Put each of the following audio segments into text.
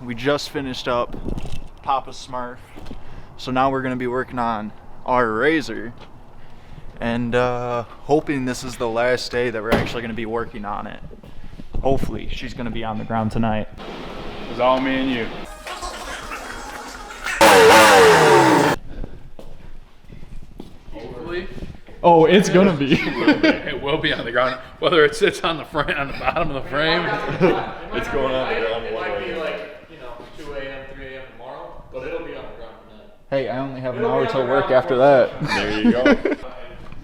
We just finished up Papa Smurf. So now we're gonna be working on our RZR. And hoping this is the last day that we're actually gonna be working on it. Hopefully, she's gonna be on the ground tonight. It's all me and you. Hopefully. Oh, it's gonna be. It will be on the ground. Whether it sits on the frame, on the bottom of the frame, It's going on the ground. It might be like, 2 a.m., 3 a.m. tomorrow, but it'll be on the ground tonight. Hey, I only have an hour till work after that. There you go.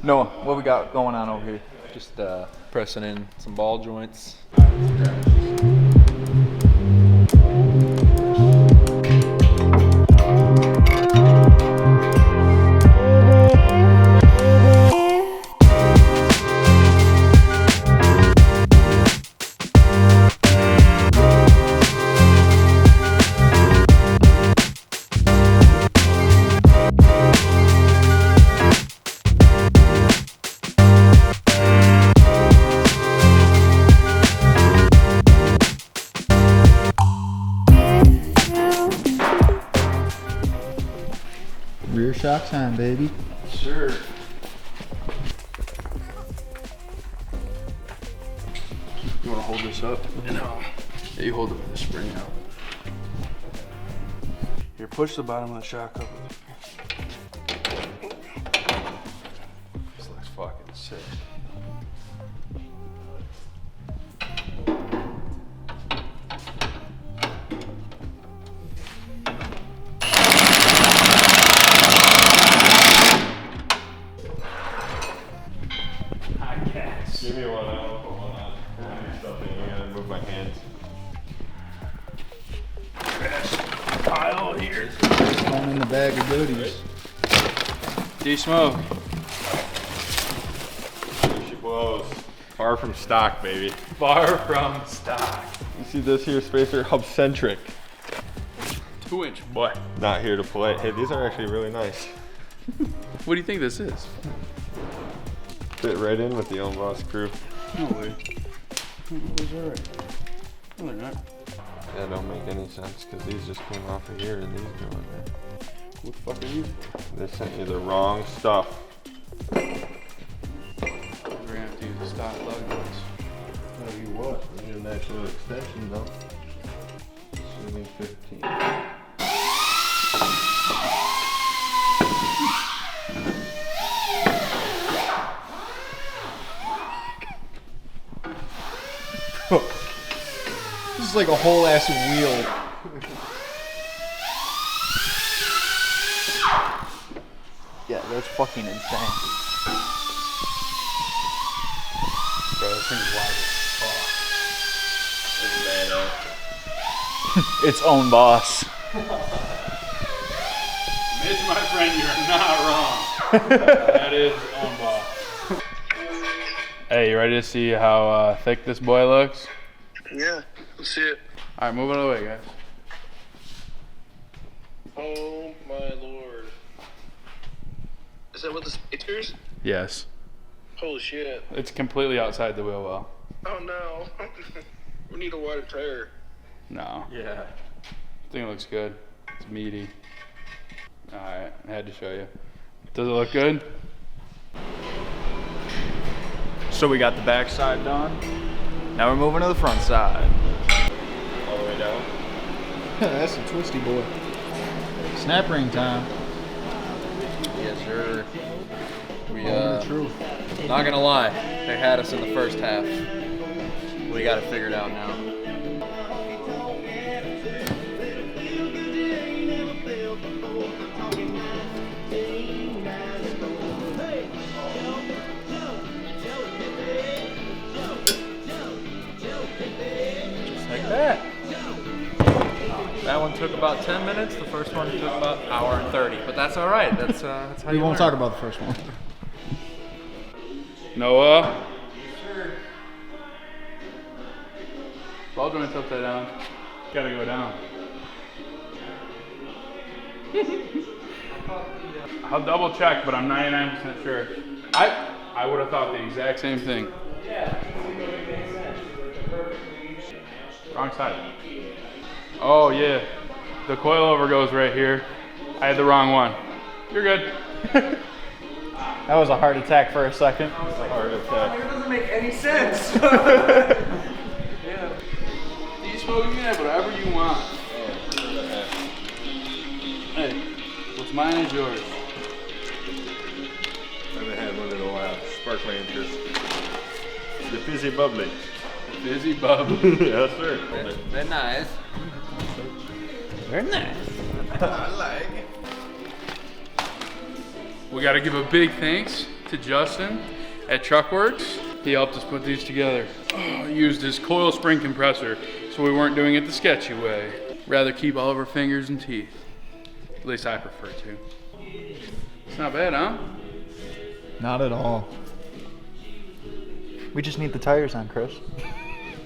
Noah, what we got going on over here? Just pressing in some ball joints. Rear shock time, baby. sure. You want to hold this up? No. Yeah, you hold it with the spring out. Here, push the bottom of the shock up. This looks fucking sick. Give me one. I'll put one on. Stuff in. I gotta move my hands. Pile here. Going in the bag of goodies. D-Smoke. Here she blows. Far from stock, baby. Far from stock. You see this here, Spacer? Hub-centric. 2-inch boy. Not here to play. Hey, these are actually really nice. What do you think this is? Fit right in with the Own Boss crew. No way. Those are right. No, they're not. That don't make any sense because these just came off of here and these go in there. What the fuck are you? They sent you the wrong stuff. We're gonna have to use the stock lug nuts. Tell you what, we need an actual extension though. Assuming 15. This is like a whole ass wheel. Yeah, that's fucking insane. Bro, this thing's wide as fuck. Its own boss. Mitch, my friend, you're not wrong. That is on boss. Hey, you ready to see how thick this boy looks? Yeah, let's see it. All right, move out of the way, guys. Oh my lord. Is that what the Spacers? Yes. Holy shit. It's completely outside the wheel well. Oh no. We need a wider tire. No. Yeah. I think it looks good. It's meaty. All right, I had to show you. Does it look good? So we got the back side done. Now we're moving to the front side. All the way down. That's a twisty boy. Snap ring time. Yes, sir. We, The truth. not gonna lie, they had us in the first half. We got it figured out now. Just like that. That one took about 10 minutes. The first one took about an hour and 30. But that's all right. That's how We you won't learn. talk about the first one. Noah? Sure. Ball joint's upside down. Gotta go down. I'll double check, but I'm 99% sure. I would have thought the exact same thing. Wrong side. Oh yeah, the coilover goes right here. I had the wrong one. You're good. That was a heart attack for a second. Heart attack. It doesn't make any sense. Yeah. You smoke, you can have whatever you want. Hey, what's mine is yours. I haven't had one in a while. Sparkling interest. The fizzy bubbly. Fizzy bub. Yes, sir. They're nice. Very nice. I like it. We got to give a big thanks to Justin at Truckworks. He helped us put these together. He used his coil spring compressor, so we weren't doing it the sketchy way. Rather keep all of our fingers and teeth. At least I prefer to. It's not bad, huh? Not at all. We just need the tires on, Chris.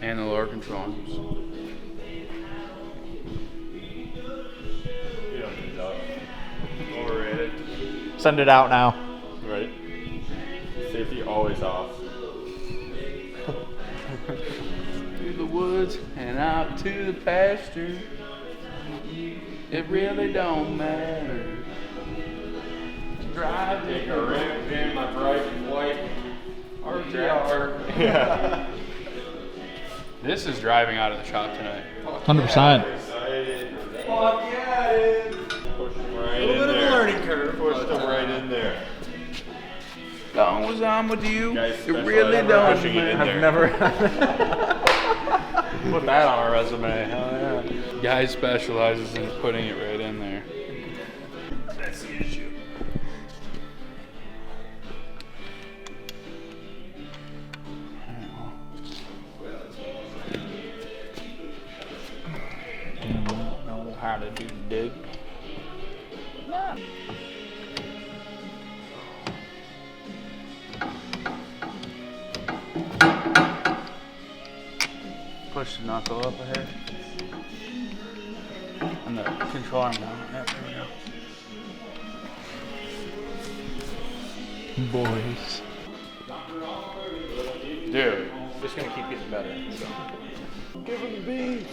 And the lower control arms. You don't need that. Overrated. Send it out now. Right. Safety always off. Through the woods and out to the pasture. It really don't matter. Drive Take a rip in my bright white RZR. Yeah. This is driving out of the shop tonight. 100%. Excited. Fuck yeah, it is. Push them right A in little bit of a there. learning curve. Push them right in there. Long as I'm with you, Guys, it special really effort don't pushing it in matter. there. Never. Put that on our resume. Hell yeah. Guy specializes in putting it right in there. That's the issue. Know how to do dig. Push the knuckle up ahead. And the control arm down. Yep, there we go. Boys. Dude. Just gonna keep getting better. So. Give him the beans.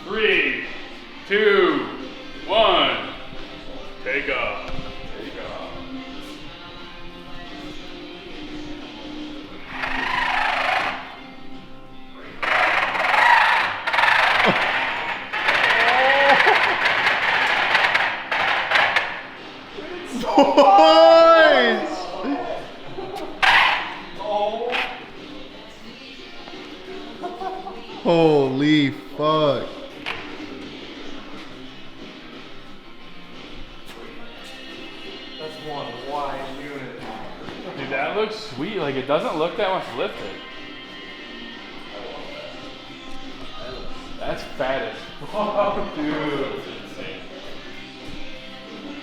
Three, two, one. Take off. Take off. Boys! Holy fuck. That's one wide unit. Dude, that looks sweet. Like, it doesn't look that much lifted. That's fat as fuck, dude.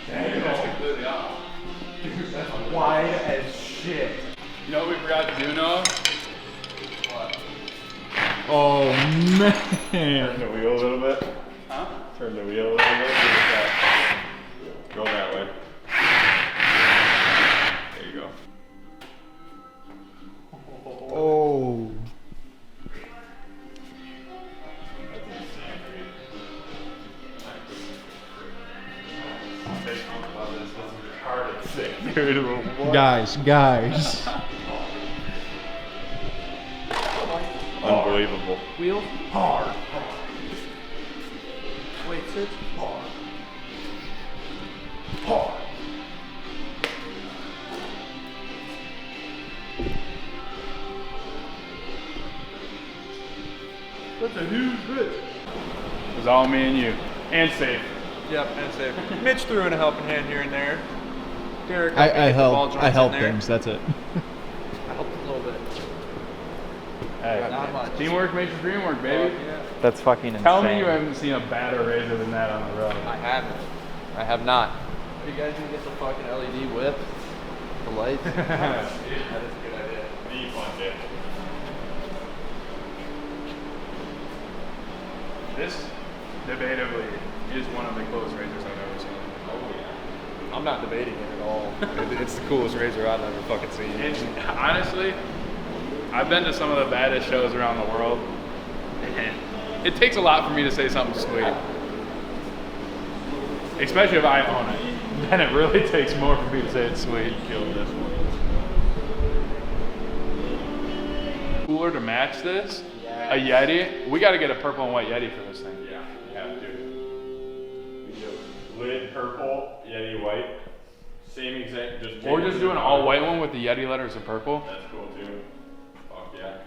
Damn, that's completely off. Dude, that's Wide as shit. You know what we forgot to do, Noah? Oh man. Turn the wheel a little bit. Huh? Turn the wheel a little bit. That. Go that way. There you go. Oh. Dude, what? Guys. Unbelievable. Wheel. Hard. Wait, sit. Hard. Hard. That's a huge bit. It was all me and you. And safe. Yep, and safe. Mitch threw in a helping hand here and there. Derek, I help help things, that's it. I helped a little bit. Hey, Not much. teamwork makes the dream work, baby. Yeah. That's fucking insane. Tell me you haven't seen a badder razor than that on the road. I haven't. I have not. Are you guys gonna get the fucking LED whip? The lights? That is a good idea. This, debatably, is one of the coolest razors I've ever seen. I'm not debating it at all. It's the coolest razor I've ever fucking seen. And honestly, I've been to some of the baddest shows around the world, and it takes a lot for me to say something sweet. Especially if I own it. Then it really takes more for me to say it's sweet. Killed this one. Cooler to match this? A Yeti? We gotta get a purple and white Yeti for this thing. Yeah, we have to. We do. Lid purple, Yeti white. Same exact, just. Or just do an all white one with the Yeti letters in purple. That's cool too. Fuck yeah.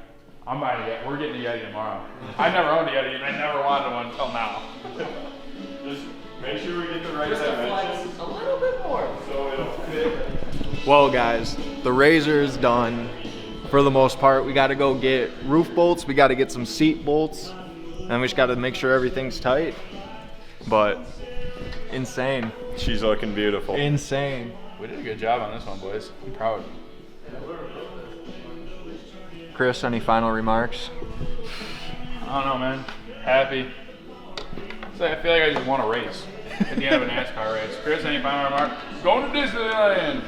I'm buying a Yeti. We're getting a Yeti tomorrow. I never owned a Yeti and I never wanted one until now. Just make sure we get the right dimensions. A little bit more. So it'll fit. Well, guys, the razor is done for the most part. We got to go get roof bolts. We got to get some seat bolts. And we just got to make sure everything's tight. But insane. She's looking beautiful. Insane. We did a good job on this one, boys. I'm proud. Chris, any final remarks? I don't know, man. Happy. So I feel like I just won a race at the end of a NASCAR race. Chris, any final remarks? Going to Disneyland.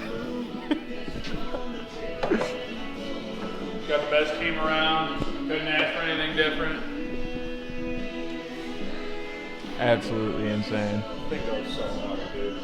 Got the best team around. Couldn't ask for anything different. Absolutely insane. I think that was so hard, dude.